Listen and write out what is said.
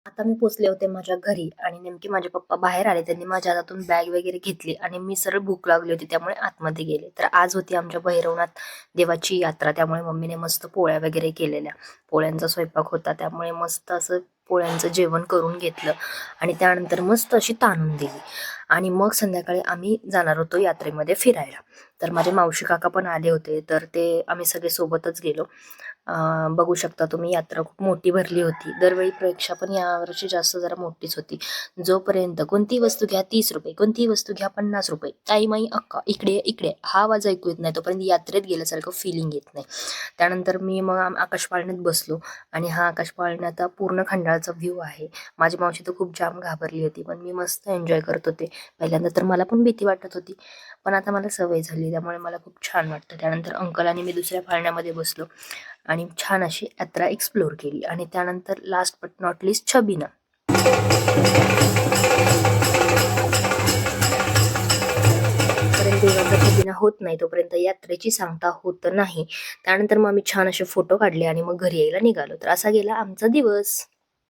आता मी पोहोचले होते माझ्या घरी आणि नेमके माझे पप्पा बाहेर आले. त्यांनी माझ्या हातातून बॅग वगैरे घेतली आणि मी सरळ भूक लागली होती त्यामुळे आतमध्ये गेले. तर आज होती आमच्या भैरवनाथ देवाची यात्रा, त्यामुळे मम्मीने मस्त पोळ्या वगैरे केलेल्या. पोळ्यांचा स्वयंपाक होता त्यामुळे मस्त असं पोळ्यांचं जेवण करून घेतलं आणि त्यानंतर मस्त अशी ताणून दिली आणि मग संध्याकाळी आम्ही जाणार होतो यात्रेमध्ये फिरायला. तर माझे मावशी काका पण आले होते, तर ते आम्ही सगळे सोबतच गेलो. बघू शकता तुम्ही, यात्रा खूप मोठी भरली होती. दरवेळीपेक्षा पण यावर्षी जास्त जरा मोठीच होती. जोपर्यंत कोणती वस्तू घ्या 30 रुपये, कोणती वस्तू घ्या 50 रुपये, ताई माई अक्का इकडे इकडे हा आवाज ऐकू येत नाही, तोपर्यंत यात्रेत गेल्यासारखं फिलिंग येत नाही. त्यानंतर मी मग आकाश पाळण्यात बसलो आणि हा आकाश पाळण्याचा पूर्ण खंडाळाचा व्ह्यू आहे. माझी मावशी तर खूप जाम घाबरली होती, पण मी मस्त एन्जॉय करत होते. पहिल्यांदा तर मला पण भीती वाटत होती, पण आता मला सवय झाली त्यामुळे मला खूप छान वाटतं. त्यानंतर अंकल आणि मी दुसऱ्या पाळण्यामध्ये बसलो आणि छान अशी यात्रा एक्सप्लोर केली आणि त्यानंतर लास्ट बट नॉट लिस्ट छबिना. देवाचा छबिना होत नाही तोपर्यंत यात्रेची सांगता होत नाही. त्यानंतर मग आम्ही छान असे फोटो काढले आणि मग घरी यायला निघालो. तर असा गेला आमचा दिवस.